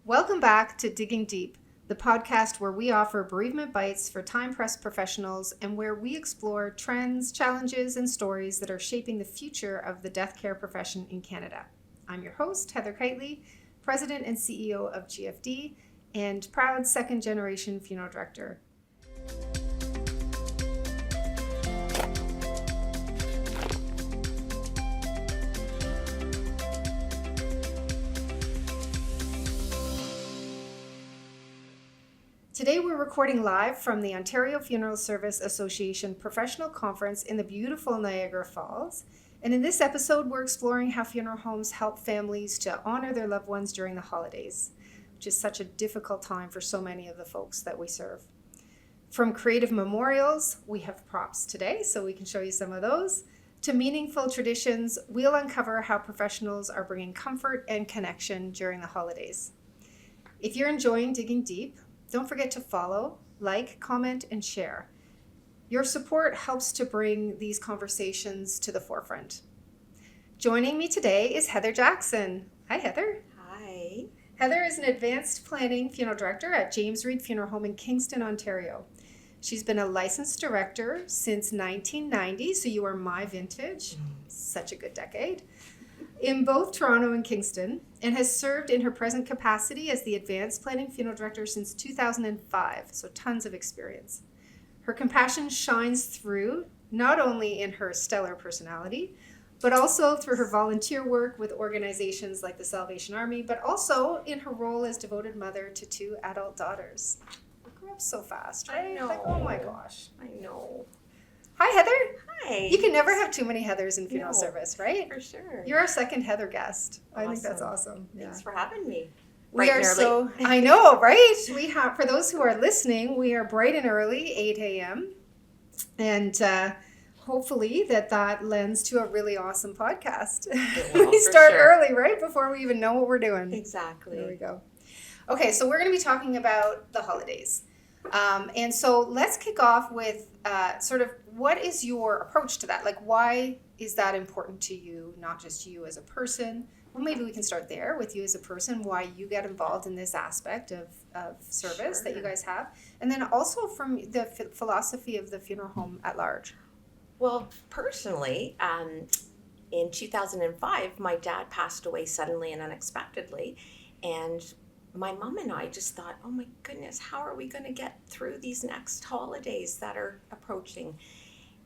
Welcome back to Digging Deep, the podcast where we offer bereavement bites for time-pressed professionals and where we explore trends, challenges, and stories that are shaping the future of the death care profession in Canada. I'm your host, Heather Kiteley, President and CEO of GFD and proud second-generation funeral director. Today we're recording live from the Ontario Funeral Service Association Professional Conference in the beautiful Niagara Falls. And in this episode, we're exploring how funeral homes help families to honor their loved ones during the holidays, which is such a difficult time for so many of the folks that we serve. From creative memorials, we have props today, so we can show you some of those, to meaningful traditions, we'll uncover how professionals are bringing comfort and connection during the holidays. If you're enjoying Digging Deep, don't forget to follow, like, comment, and share. Your support helps to bring these conversations to the forefront. Joining me today is Heather Jackson. Hi, Heather. Hi. Heather is an advanced planning funeral director at James Reid Funeral Home in Kingston, Ontario. She's been a licensed director since 1990, so you are my vintage. Such a good decade. In both Toronto and Kingston, and has served in her present capacity as the Advanced Planning Funeral Director since 2005, so tons of experience. Her compassion shines through not only in her stellar personality, but also through her volunteer work with organizations like the Salvation Army, but also in her role as devoted mother to 2 adult daughters. We grew up so fast, right? I know. Like, oh my gosh. I know. Hi, Heather. Hi. You can never have too many Heathers in funeral No. service, right? For sure. You're our second Heather guest. I think that's Awesome. awesome. Thanks for having me. We Bright are and early. so, I know, right? We have, for those who are listening, we are bright and early, 8 a.m. And hopefully that lends to a really awesome podcast. will, We for start sure. early, right? Before we even know what we're doing. Exactly. There we go. Okay, so we're going to be talking about the holidays. And so let's kick off with sort of what is your approach to that? Like, why is that important to you, not just you as a person? Well, maybe we can start there with you as a person, why you get involved in this aspect of service that you guys have. And then also from the philosophy of the funeral home at large. Well, personally, in 2005, my dad passed away suddenly and unexpectedly. And my mom and I just thought, oh my goodness, how are we going to get through these next holidays that are approaching?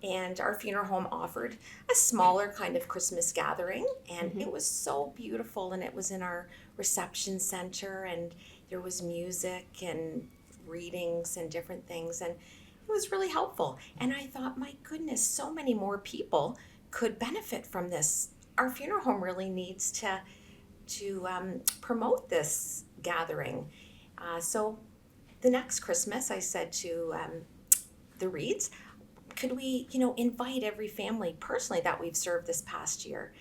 And our funeral home offered a smaller kind of Christmas gathering, and it was so beautiful, and it was in our reception center, and there was music and readings and different things, and it was really helpful. And I thought, my goodness, so many more people could benefit from this. Our funeral home really needs to promote this gathering. So the next Christmas, I said to the Reids, could we, invite every family personally that we've served this past year?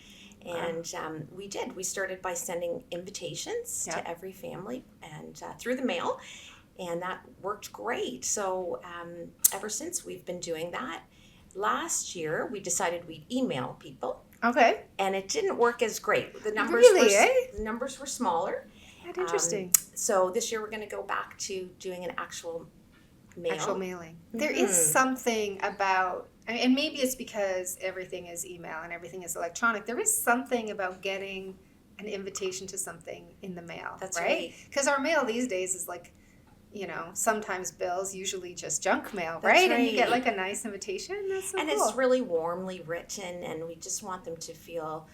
And we did. We started by sending invitations to every family and through the mail, and that worked great. So ever since we've been doing that. Last year, we decided we'd email people. Okay. And it didn't work as great. The numbers the numbers were smaller. That's interesting. So this year we're going to go back to doing an actual mail. Actual mailing. There is something about, and maybe it's because everything is email and everything is electronic. There is something about getting an invitation to something in the mail. That's right. Because our mail these days is like, sometimes bills, usually just junk mail, right? And you get like a nice invitation. That's so and cool. It's really warmly written, and we just want them to feel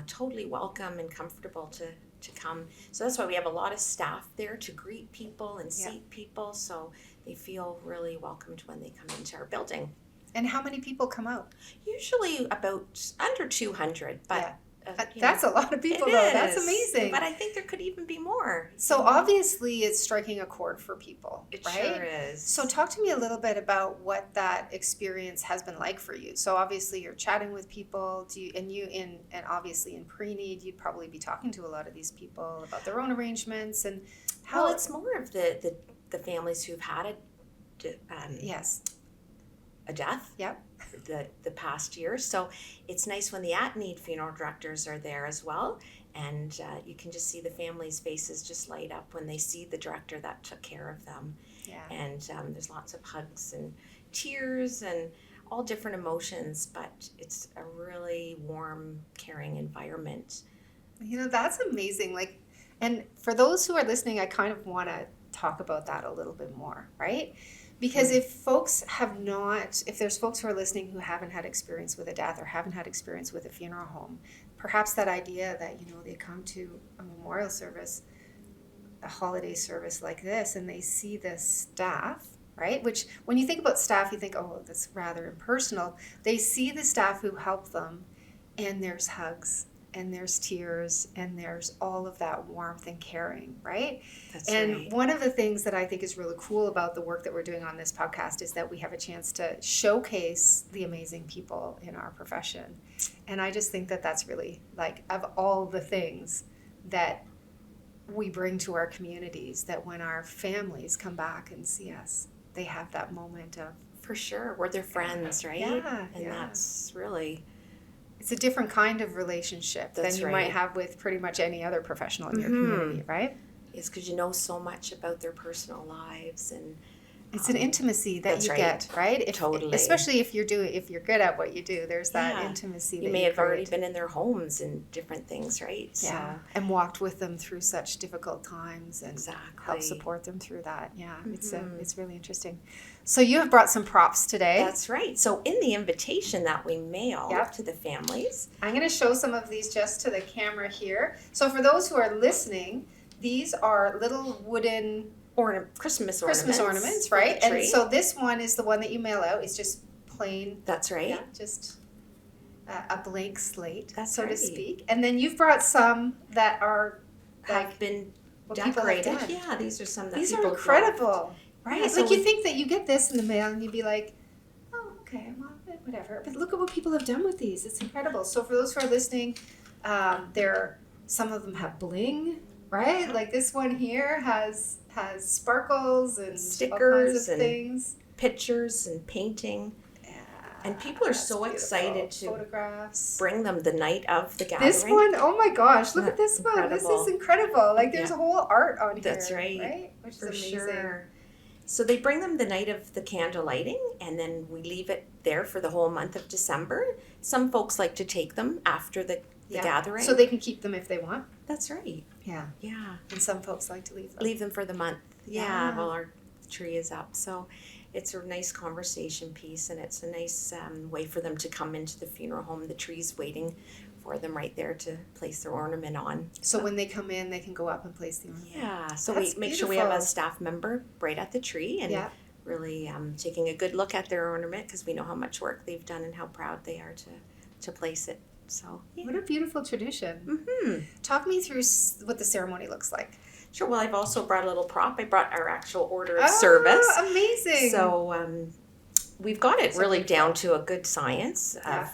totally welcome and comfortable to come. So that's why we have a lot of staff there to greet people and seat people, so they feel really welcomed when they come into our building. And how many people come out? Usually about under 200, but that's a lot of people, though. That's amazing. But I think there could even be more. So obviously it's striking a chord for people, It right? sure is. So talk to me a little bit about what that experience has been like for you. So obviously you're chatting with people, and obviously in pre-need you'd probably be talking to a lot of these people about their own arrangements and how. Well, it's more of the families who've had a death. Yep. the past year. So it's nice when the at-need funeral directors are there as well. And you can just see the families' faces just light up when they see the director that took care of them. Yeah. And there's lots of hugs and tears and all different emotions, but it's a really warm, caring environment. That's amazing. Like, and for those who are listening, I kind of want to talk about that a little bit more, right? Because if there's folks who are listening who haven't had experience with a death or haven't had experience with a funeral home, perhaps that idea that, they come to a memorial service, a holiday service like this, and they see the staff, right? Which, when you think about staff, you think, oh, that's rather impersonal. They see the staff who help them, and there's hugs, and there's tears, and there's all of that warmth and caring, right? That's and right. One of the things that I think is really cool about the work that we're doing on this podcast is that we have a chance to showcase the amazing people in our profession. And I just think that that's really, like, of all the things that we bring to our communities, that when our families come back and see us, they have that moment of... For sure. We're their friends, right? Yeah. And that's really... It's a different kind of relationship than you might have with pretty much any other professional in your community, right? It's because you know so much about their personal lives, and it's an intimacy that you get, right? Totally. Especially if you're good at what you do, there's that intimacy. You may have already been in their homes and different things, right? Yeah, so, and walked with them through such difficult times and helped support them through that. Yeah, it's really interesting. So you have brought some props today. That's right. So in the invitation that we mail to the families, I'm going to show some of these just to the camera here. So for those who are listening, these are little wooden Christmas ornaments, right? And so this one is the one that you mail out. It's just plain. That's right. Yeah, just a blank slate, so to speak. And then you've brought some that are have been decorated. Yeah, these are some that these people are incredible. Love. Right? Yeah, so like you think that you get this in the mail and you'd be like, oh, okay, well, whatever. But look at what people have done with these. It's incredible. So for those who are listening, some of them have bling, right? Like this one here has sparkles and stickers all kinds of and things. Pictures and painting. And people are so excited to bring them the night of the gathering. This one, oh my gosh, look at this one. This is incredible. Like there's a whole art on here. That's right. Which is amazing. Sure. So they bring them the night of the candle lighting, and then we leave it there for the whole month of December. Some folks like to take them after the gathering. So they can keep them if they want. That's right. Yeah. Yeah. And some folks like to leave them. Leave them for the month. Yeah. Well, our tree is up. So it's a nice conversation piece, and it's a nice way for them to come into the funeral home. The tree's waiting for them right there to place their ornament on. So when they come in, they can go up and place the ornament. Yeah. So we make sure we have a staff member right at the tree and really taking a good look at their ornament, because we know how much work they've done and how proud they are to place it. So what a beautiful tradition. Mm-hmm. Talk me through what the ceremony looks like. Sure. Well, I've also brought a little prop. I brought our actual order of service. Amazing. So we've got it really down to a good science of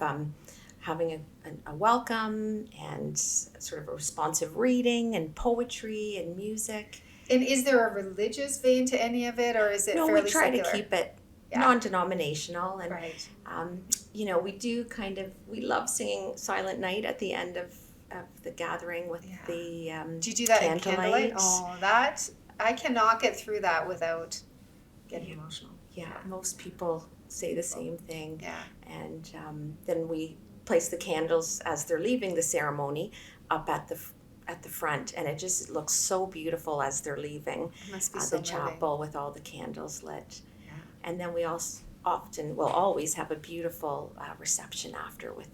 having a welcome and sort of a responsive reading and poetry and music. And is there a religious vein to any of it, or is it fairly we try secular? To keep it non-denominational. And, we do we love singing Silent Night at the end of the gathering with the do you do that candlelight? In candlelight? Oh, that, I cannot get through that without getting emotional. Yeah, most people say the same thing. Yeah. And then we place the candles as they're leaving the ceremony up at the front, and it just looks so beautiful as they're leaving the chapel with all the candles lit. Yeah. And then we also always have a beautiful reception after with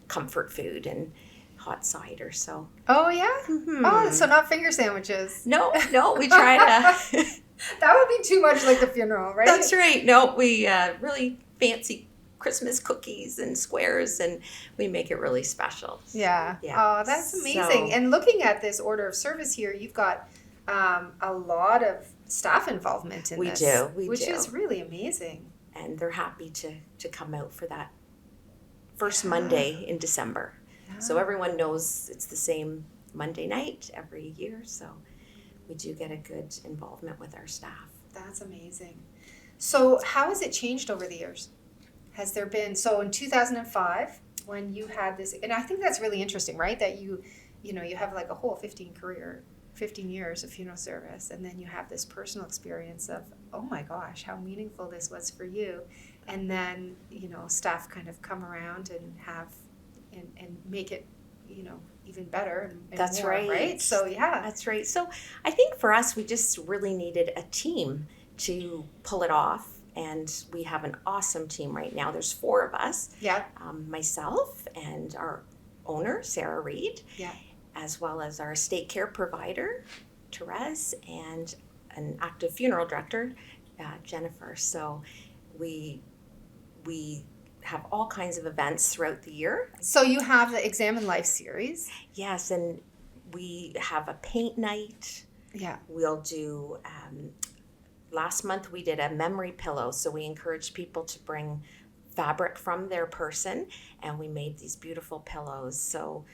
comfort food and hot cider. So oh yeah. Mm-hmm. Oh, so not finger sandwiches. No, we try to. That would be too much like the funeral, right? That's right. No, we really fancy Christmas cookies and squares, and we make it really special. Yeah. Oh, that's amazing. And looking at this order of service here, you've got a lot of staff involvement in this. We do. Which is really amazing. And they're happy to come out for that first Monday in December. Yeah. So everyone knows it's the same Monday night every year. So we do get a good involvement with our staff. That's amazing. So how has it changed over the years? Has there been, so in 2005, when you had this, and I think that's really interesting, right? That you have like a whole 15 years of funeral service, and then you have this personal experience of, oh my gosh, how meaningful this was for you. And then, staff kind of come around and and make it, even better and That's more, right? So, yeah. That's right. So I think for us, we just really needed a team to pull it off. And we have an awesome team right now. There's 4 of us. Yeah. Myself and our owner, Sarah Reid. Yeah. As well as our estate care provider, Therese, and an active funeral director, Jennifer. So we have all kinds of events throughout the year. So you have the Examine Life series. Yes, and we have a paint night. Yeah. We'll do, last month we did a memory pillow. So we encouraged people to bring fabric from their person, and we made these beautiful pillows. So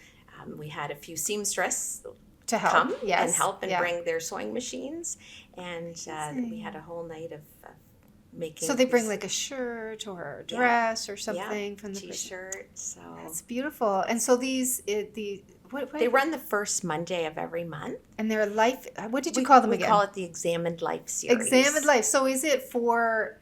we had a few seamstress to help, come yes, and help and bring their sewing machines, and we had a whole night of making. So they bring like a shirt or a dress or something from the t-shirt. So that's beautiful. And so what they run the first Monday of every month, and they're life. What did you call them again? We call it the Examined Life series. Examined Life. So is it for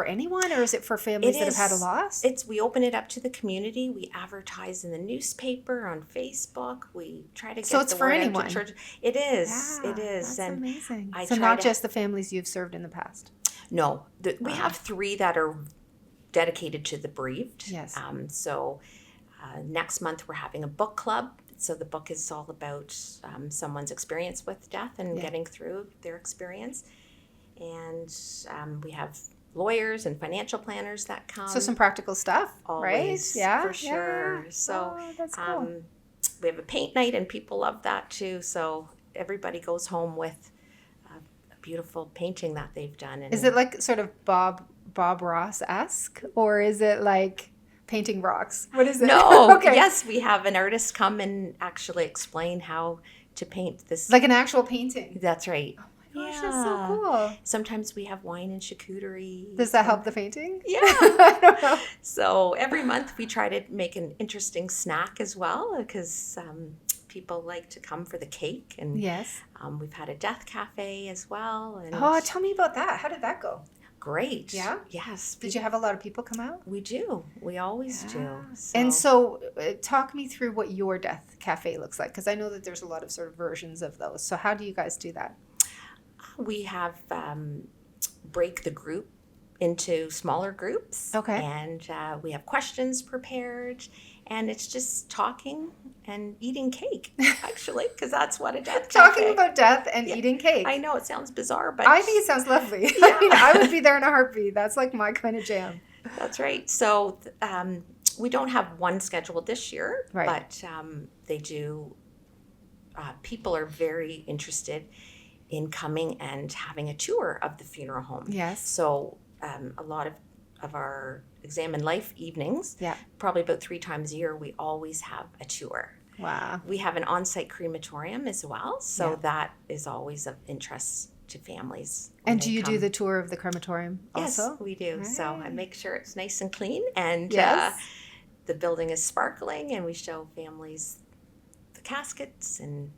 anyone, or is it for families that have had a loss? We open it up to the community. We advertise in the newspaper, on Facebook. We try to get so it's the for word anyone. out to church. It is. Yeah, it is. That's amazing. I so not just the families you've served in the past. No, we have 3 that are dedicated to the bereaved. Yes. Next month we're having a book club. So the book is all about someone's experience with death and getting through their experience. And we have lawyers and financial planners that come. So some practical stuff, always, right? Yeah, for sure. Yeah. So that's cool. We have a paint night, and people love that too. So everybody goes home with a beautiful painting that they've done. And is it like sort of Bob Ross-esque, or is it like painting rocks? What is it? No. Okay. Yes, we have an artist come and actually explain how to paint this. Like an actual painting. That's right. Oh my gosh, that's so cool. Sometimes we have wine and charcuterie. Does that help the painting? Yeah. I don't know. So every month we try to make an interesting snack as well, because people like to come for the cake. And yes. We've had a death cafe as well. And tell me about that. How did that go? Great. Yeah? Yes. Did you have a lot of people come out? We do. We always do. So. And so talk me through what your death cafe looks like, because I know that there's a lot of sort of versions of those. So how do you guys do that? We have break the group into smaller groups. Okay. And we have questions prepared, and it's just talking and eating cake, actually, because that's what a death Talking cafe. about death and eating cake. I know it sounds bizarre, but I think it sounds lovely. Yeah. I mean, I would be there in a heartbeat. That's like my kind of jam. That's right. So we don't have one scheduled this year, right. But they do. People are very interested in coming and having a tour of the funeral home. Yes. So a lot of our Examine Life evenings, probably about 3 times a year, we always have a tour. Wow. We have an on-site crematorium as well, so that is always of interest to families. And do you do the tour of the crematorium also? Yes, we do. Right. So I make sure it's nice and clean, and the building is sparkling, and we show families the caskets and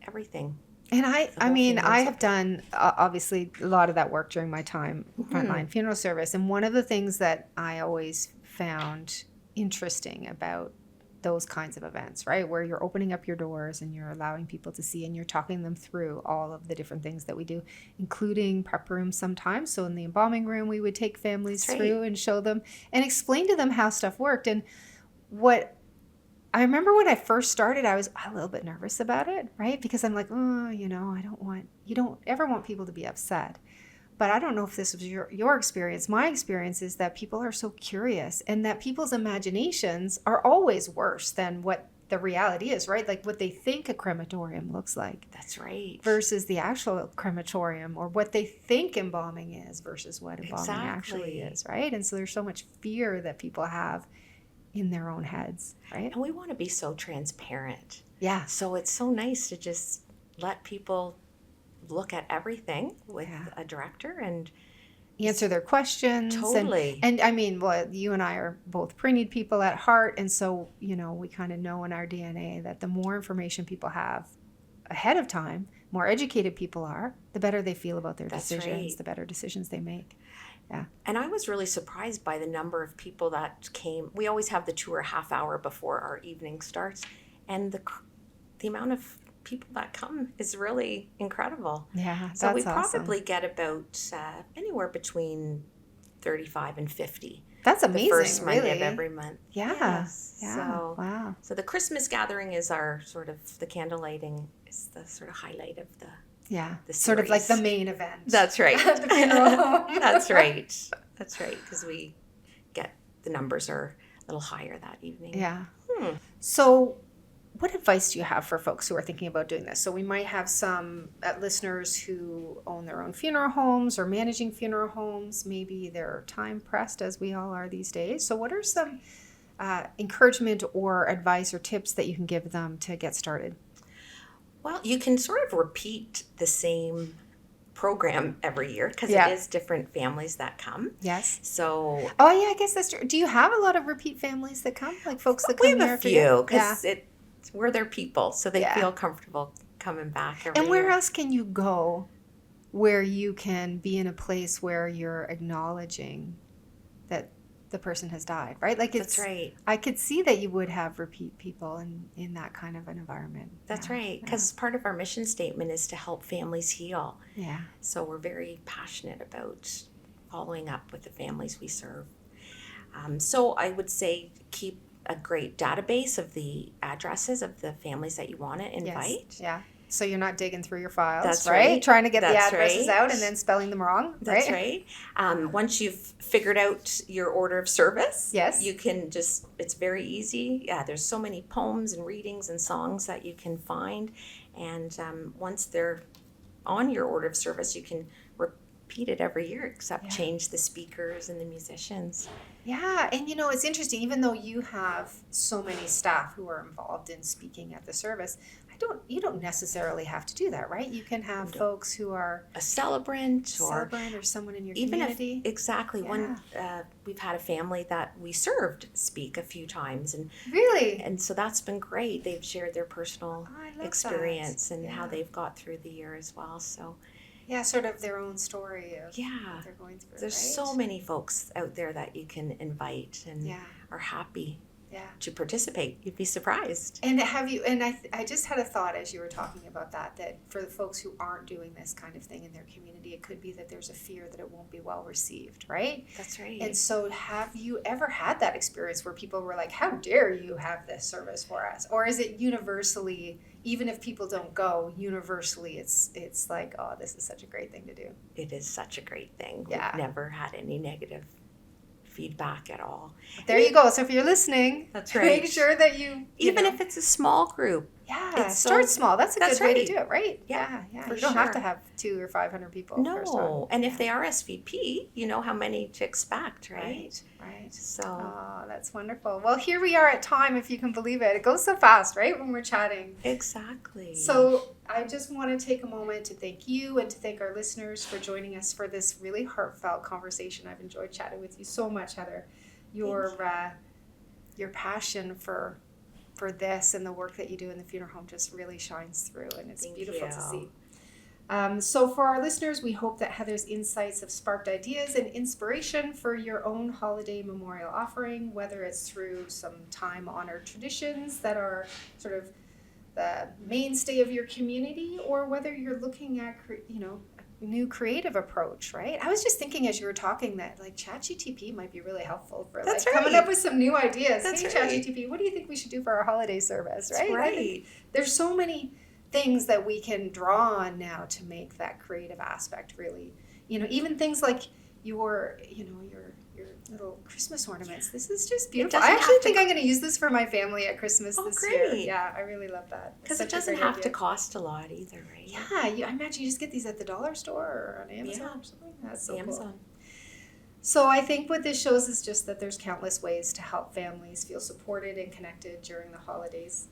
everything. And I mean, I have done obviously a lot of that work during my time frontline funeral service. And one of the things that I always found interesting about those kinds of events, right, where you're opening up your doors and you're allowing people to see and you're talking them through all of the different things that we do, including prep rooms sometimes. So in the embalming room, we would take families through and show them and explain to them how stuff worked. And what I remember when I first started, I was a little bit nervous about it, right? Because I'm like, you don't ever want people to be upset. But I don't know if this was your experience. My experience is that people are so curious, and that people's imaginations are always worse than what the reality is, right? Like what they think a crematorium looks like. That's right. Versus the actual crematorium, or what they think embalming is versus what embalming actually is, right? And so there's so much fear that people have in their own heads, right? And we want to be so transparent. Yeah. So it's so nice to just let people look at everything with a director and answer their questions. Totally. And I mean, well, you and I are both preneed people at heart. And so, we kind of know in our DNA that the more information people have ahead of time, more educated people are, the better they feel about their decisions, right. the better decisions they make. Yeah. And I was really surprised by the number of people that came. We always have the tour half hour before our evening starts. And the amount of people that come is really incredible. Yeah, so that's we awesome. probably get about anywhere between 35 and 50. That's amazing. The first Monday really. of every month. Yeah. Yes. Yeah. So, wow. So the Christmas gathering is our sort of, the candle lighting is the sort of highlight of the sort of like the main event. That's right. The funeral home. That's right. That's right. Because the numbers are a little higher that evening. Yeah. So what advice do you have for folks who are thinking about doing this? So we might have some listeners who own their own funeral homes or managing funeral homes. Maybe they're time pressed, as we all are these days. So what are some encouragement or advice or tips that you can give them to get started? Well, you can sort of repeat the same program every year because it is different families that come. Yes. So. Oh yeah, I guess that's true. Do you have a lot of repeat families that come, like folks that come here? We have a few because we're their people, so they feel comfortable coming back every year. And where year. else can you go where you can be in a place where you're acknowledging that the person has died, right? Like that's right. I could see that you would have repeat people in that kind of an environment. That's right, because part of our mission statement is to help families heal. Yeah. So we're very passionate about following up with the families we serve. So I would say keep a great database of the addresses of the families that you want to invite. Yes. Yeah. So you're not digging through your files, That's right? Trying to get the That's addresses right. out and then spelling them wrong, That's right. Once you've figured out your order of service, yes, you can it's very easy. Yeah, there's so many poems and readings and songs that you can find. And once they're on your order of service, you can repeat it every year, except change the speakers and the musicians. Yeah, and it's interesting, even though you have so many staff who are involved in speaking at the service, you don't necessarily have to do that, right? You can have folks who are a celebrant or someone in your community. Exactly. One we've had a family that we served speak a few times, and really, and so that's been great. They've shared their personal experience and how they've got through the year as well. So. Yeah, sort of their own story of what they're going through. There's so many folks out there that you can invite and are happy to participate. You'd be surprised. And I just had a thought as you were talking about that for the folks who aren't doing this kind of thing in their community, it could be that there's a fear that it won't be well received, right? That's right. And so have you ever had that experience where people were like, how dare you have this service for us? Or is it universally, even if people don't go, universally it's like, oh, this is such a great thing to do? It is such a great thing. Yeah. We've never had any negative feedback at all. There you go. So if you're listening, that's right. Make sure that you even if it's a small group. Yeah, start small. That's a good way to do it, right? Yeah. You don't have to have 200 or 500 people. No, and if they are SVP, you know how many to expect, right? Right. So. Oh, that's wonderful. Well, here we are at time, if you can believe it. It goes so fast, right, when we're chatting. Exactly. So I just want to take a moment to thank you and to thank our listeners for joining us for this really heartfelt conversation. I've enjoyed chatting with you so much, Heather. Your passion for this and the work that you do in the funeral home just really shines through, and it's beautiful to see. So for our listeners, we hope that Heather's insights have sparked ideas and inspiration for your own holiday memorial offering, whether it's through some time-honored traditions that are sort of the mainstay of your community, or whether you're looking at, a new creative approach, right? I was just thinking as you were talking that like ChatGTP might be really helpful for coming up with some new ideas. Hey, ChatGTP, what do you think we should do for our holiday service, right? That's right. There's so many things that we can draw on now to make that creative aspect really, even things like your little Christmas ornaments. This is just beautiful. I actually think I'm going to use this for my family at Christmas this year. Yeah, I really love that. Because it doesn't have to cost a lot either, right? Yeah, I imagine you just get these at the dollar store or on Amazon or something. That's so Amazon. Cool. So I think what this shows is just that there's countless ways to help families feel supported and connected during the holidays.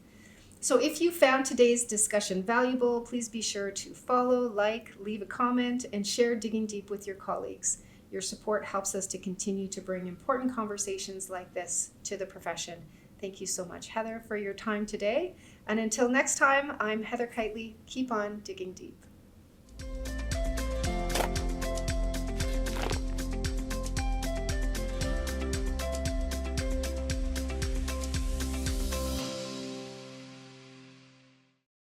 So if you found today's discussion valuable, please be sure to follow, leave a comment, and share Digging Deep with your colleagues. Your support helps us to continue to bring important conversations like this to the profession. Thank you so much, Heather, for your time today. And until next time, I'm Heather Kiteley. Keep on digging deep.